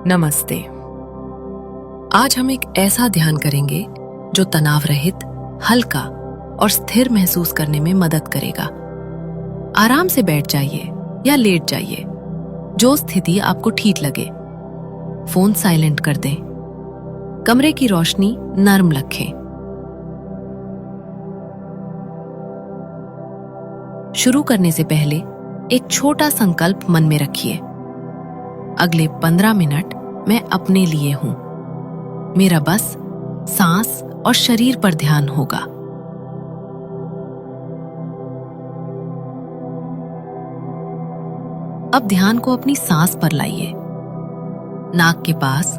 नमस्ते। आज हम एक ऐसा ध्यान करेंगे जो तनाव रहित, हल्का और स्थिर महसूस करने में मदद करेगा। आराम से बैठ जाइए या लेट जाइए, जो स्थिति आपको ठीक लगे। फोन साइलेंट कर दें। कमरे की रोशनी नर्म रखें। शुरू करने से पहले एक छोटा संकल्प मन में रखिए। अगले 15 मिनट मैं अपने लिए हूं। मेरा बस सांस और शरीर पर ध्यान होगा। अब ध्यान को अपनी सांस पर लाइए। नाक के पास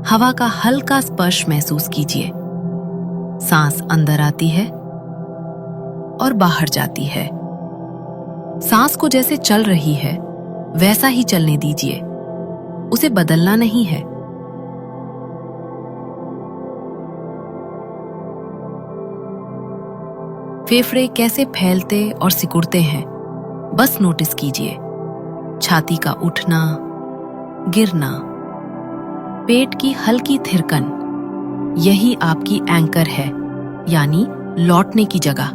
हवा का हल्का स्पर्श महसूस कीजिए। सांस अंदर आती है और बाहर जाती है। सांस को जैसे चल रही है वैसा ही चलने दीजिए, उसे बदलना नहीं है। फेफड़े कैसे फैलते और सिकुड़ते हैं, बस नोटिस कीजिए। छाती का उठना, गिरना, पेट की हल्की थिरकन, यही आपकी एंकर है, यानी लौटने की जगह।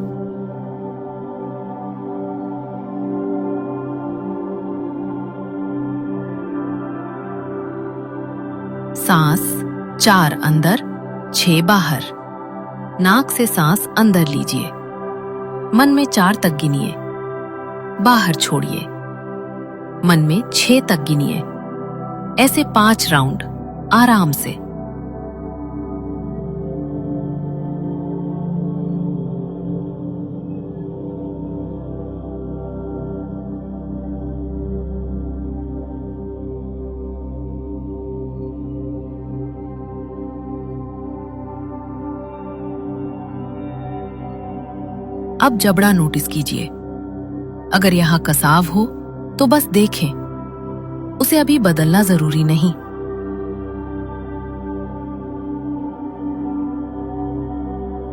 सांस 4 अंदर, 6 बाहर। नाक से सांस अंदर लीजिए। मन में 4 तक गिनिए, बाहर छोड़िए। मन में 6 तक गिनिए। ऐसे 5 राउंड आराम से। अब जबड़ा नोटिस कीजिए। अगर यहां कसाव हो तो बस देखें, उसे अभी बदलना जरूरी नहीं।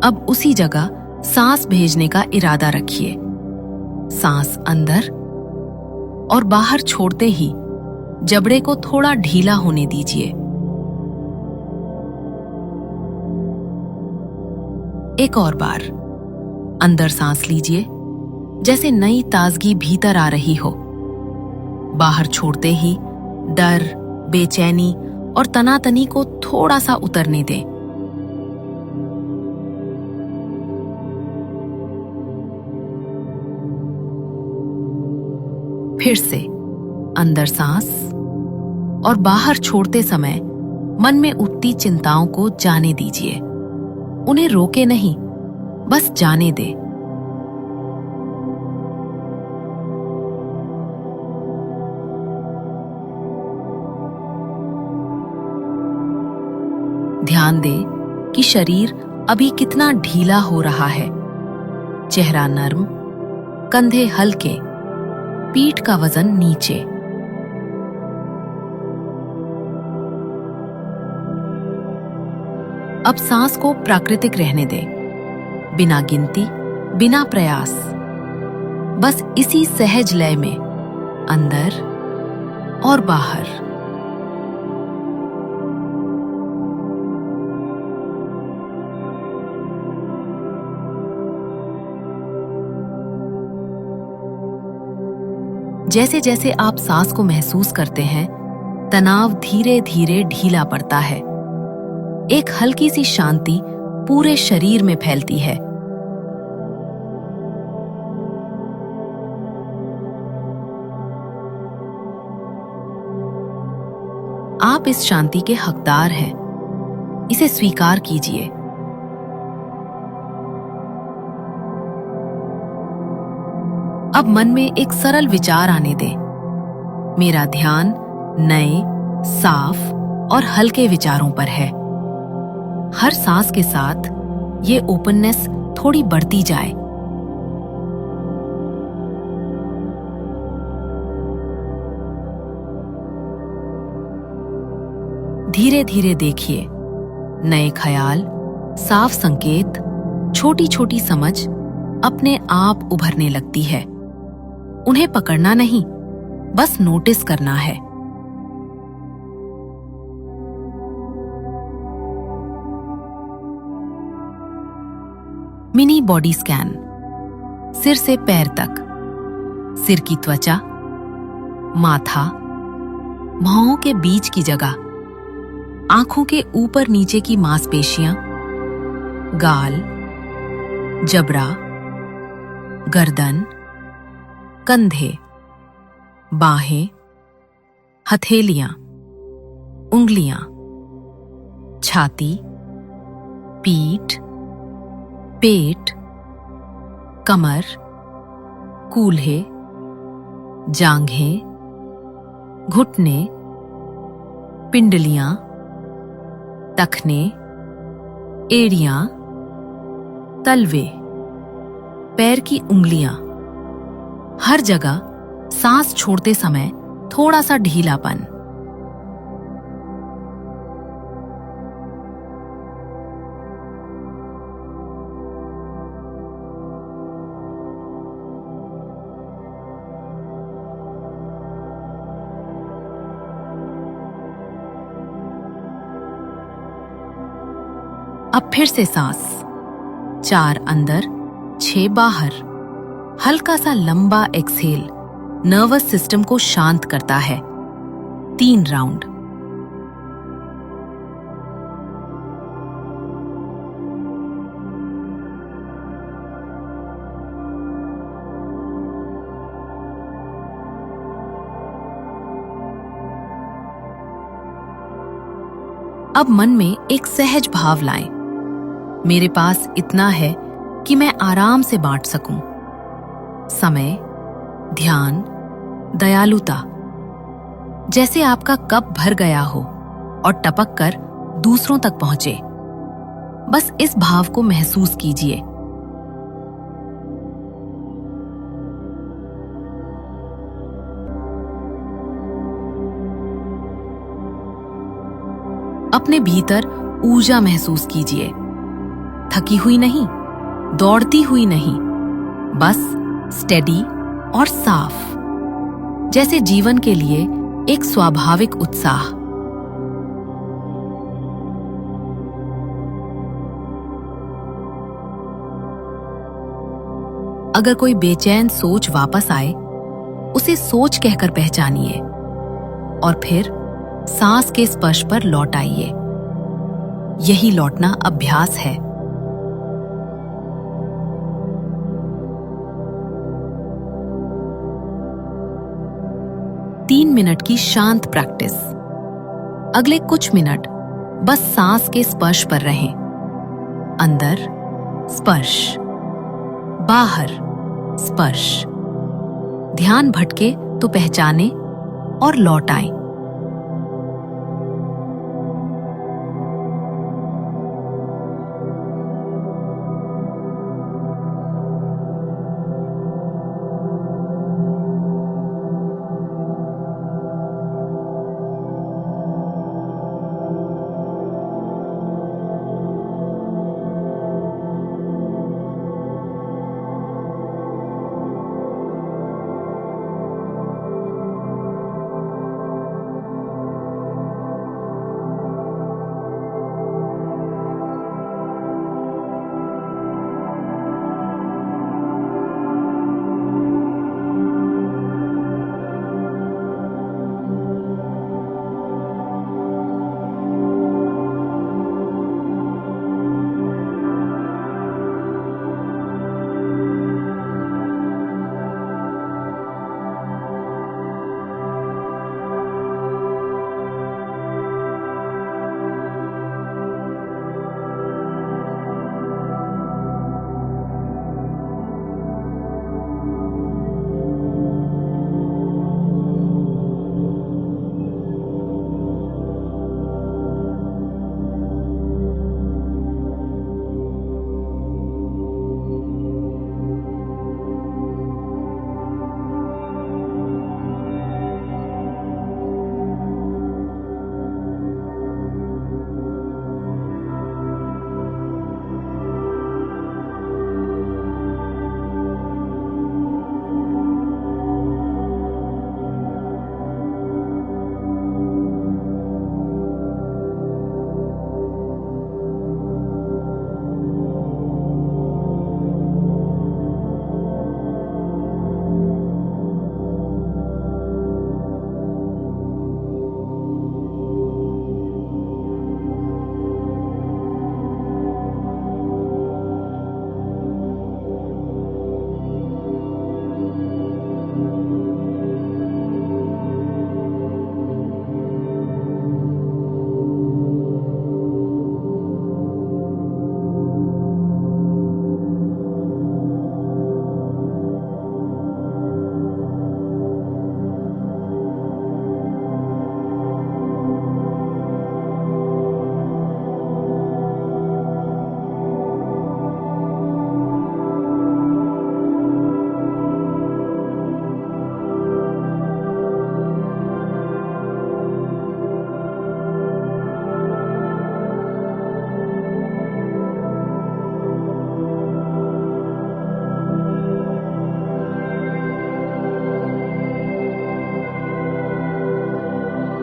अब उसी जगह सांस भेजने का इरादा रखिए। सांस अंदर और बाहर छोड़ते ही जबड़े को थोड़ा ढीला होने दीजिए। एक और बार अंदर सांस लीजिए, जैसे नई ताजगी भीतर आ रही हो। बाहर छोड़ते ही डर, बेचैनी और तनातनी को थोड़ा सा उतरने दें। फिर से अंदर सांस और बाहर छोड़ते समय मन में उठती चिंताओं को जाने दीजिए। उन्हें रोके नहीं, बस जाने दे। ध्यान दे कि शरीर अभी कितना ढीला हो रहा है। चेहरा नर्म, कंधे हल्के, पीठ का वजन नीचे। अब सांस को प्राकृतिक रहने दे, बिना गिनती, बिना प्रयास। बस इसी सहज लय में अंदर और बाहर। जैसे जैसे आप सांस को महसूस करते हैं, तनाव धीरे धीरे ढीला पड़ता है। एक हल्की सी शांति पूरे शरीर में फैलती है। आप इस शांति के हकदार हैं। इसे स्वीकार कीजिए। अब मन में एक सरल विचार आने दें। मेरा ध्यान नए, साफ और हल्के विचारों पर है। हर सांस के साथ ये ओपननेस थोड़ी बढ़ती जाए। धीरे धीरे देखिए, नए ख्याल, साफ संकेत, छोटी छोटी समझ अपने आप उभरने लगती है। उन्हें पकड़ना नहीं, बस नोटिस करना है। मिनी बॉडी स्कैन, सिर से पैर तक, सिर की त्वचा, माथा, भौहों के बीच की जगह, आंखों के ऊपर नीचे की मांसपेशियां, गाल, जबड़ा, गर्दन, कंधे, बाहें, हथेलियां, उंगलियां, छाती, पीठ, पेट, कमर, कूल्हे, जांघें, घुटने, पिंडलियां, टखने, एड़ियां, तलवे, पैर की उंगलियां, हर जगह सांस छोड़ते समय थोड़ा सा ढीलापन। अब फिर से सांस, 4 अंदर, 6 बाहर। हल्का सा लंबा एक्सहेल नर्वस सिस्टम को शांत करता है। 3 राउंड। अब मन में एक सहज भाव लाएं। मेरे पास इतना है कि मैं आराम से बांट सकूं। समय, ध्यान, दयालुता, जैसे आपका कप भर गया हो और टपक कर दूसरों तक पहुंचे। बस इस भाव को महसूस कीजिए। अपने भीतर ऊर्जा महसूस कीजिए। थकी हुई नहीं, दौड़ती हुई नहीं, बस स्टेडी और साफ, जैसे जीवन के लिए एक स्वाभाविक उत्साह। अगर कोई बेचैन सोच वापस आए, उसे सोच कहकर पहचानिए और फिर सांस के स्पर्श पर लौट आइए। यही लौटना अभ्यास है। तीन मिनट की शांत प्रैक्टिस। अगले कुछ मिनट बस सांस के स्पर्श पर रहें। अंदर स्पर्श, बाहर स्पर्श। ध्यान भटके तो पहचाने और लौट आएं।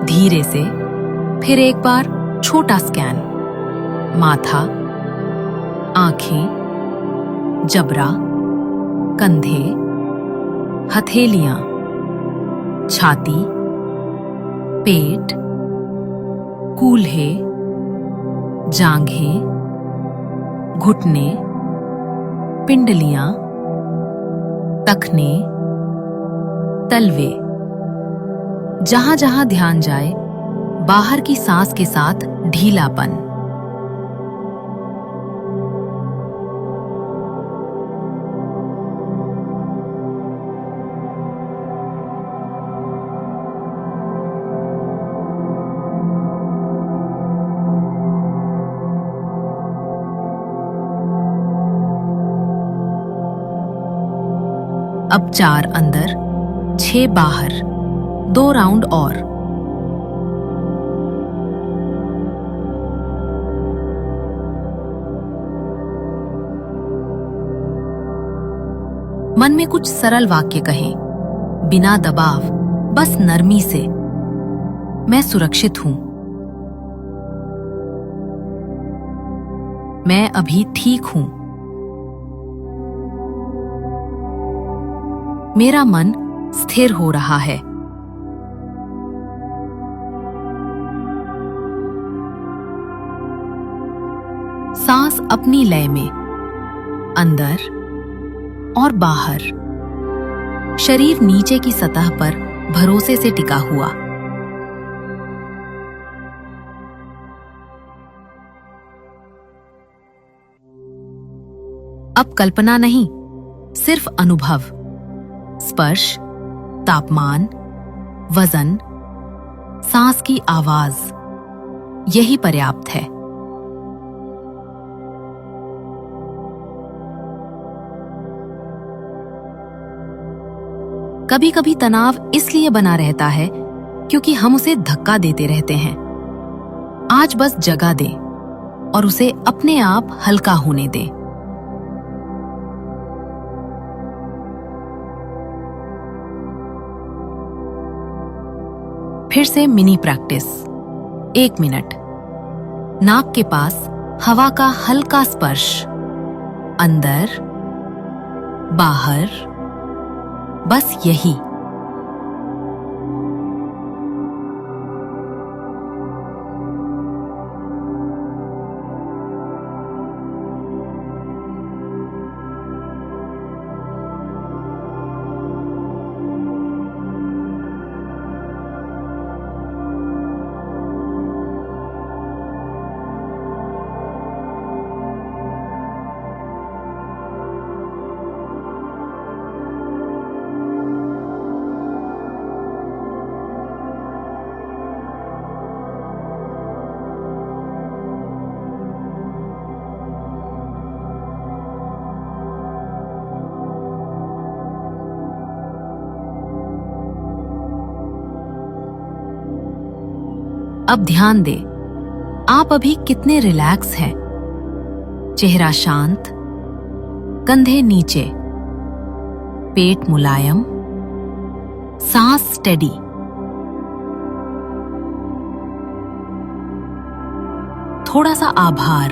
धीरे से फिर एक बार छोटा स्कैन। माथा, आंखें, जबड़ा, कंधे, हथेलियां, छाती, पेट, कूल्हे, जांघें, घुटने, पिंडलियां, टखने, तलवे। जहां जहां ध्यान जाए, बाहर की सांस के साथ ढीलापन। अब 4 अंदर, 6 बाहर, 2 राउंड और। मन में कुछ सरल वाक्य कहें, बिना दबाव, बस नरमी से। मैं सुरक्षित हूं। मैं अभी ठीक हूं। मेरा मन स्थिर हो रहा है। सांस अपनी लय में, अंदर और बाहर। शरीर नीचे की सतह पर भरोसे से टिका हुआ। अब कल्पना नहीं, सिर्फ अनुभव। स्पर्श, तापमान, वजन, सांस की आवाज, यही पर्याप्त है। कभी कभी तनाव इसलिए बना रहता है क्योंकि हम उसे धक्का देते रहते हैं। आज बस जगह दें और उसे अपने आप हल्का होने दें। फिर से मिनी प्रैक्टिस। 1 मिनट। नाक के पास हवा का हल्का स्पर्श, अंदर, बाहर, बस यही। अब ध्यान दें, आप अभी कितने रिलैक्स हैं। चेहरा शांत, कंधे नीचे, पेट मुलायम, सांस स्टेडी। थोड़ा सा आभार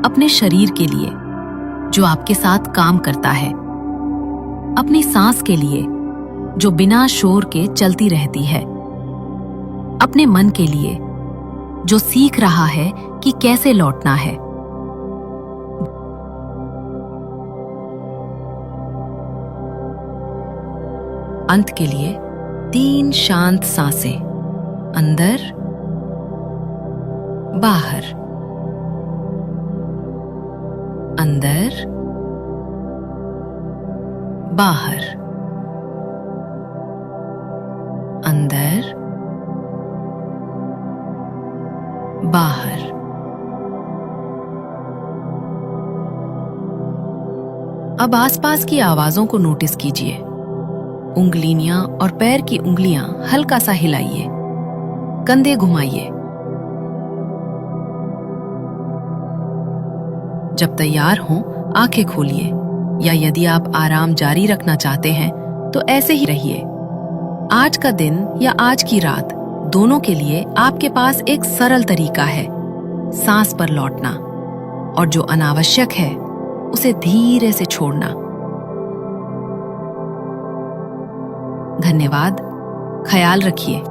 अपने शरीर के लिए जो आपके साथ काम करता है, अपनी सांस के लिए जो बिना शोर के चलती रहती है, अपने मन के लिए जो सीख रहा है कि कैसे लौटना है। अंत के लिए 3 शांत सांसें, अंदर, बाहर, अंदर, बाहर, अंदर, बाहर। अब आसपास की आवाजों को नोटिस कीजिए। उंगलियां और पैर की उंगलियां हल्का सा हिलाइए, कंधे घुमाइए। जब तैयार हों, आंखें खोलिए, या यदि आप आराम जारी रखना चाहते हैं तो ऐसे ही रहिए। आज का दिन या आज की रात दोनों के लिए आपके पास एक सरल तरीका है, सांस पर लौटना, और जो अनावश्यक है उसे धीरे से छोड़ना। धन्यवाद। ख्याल रखिए।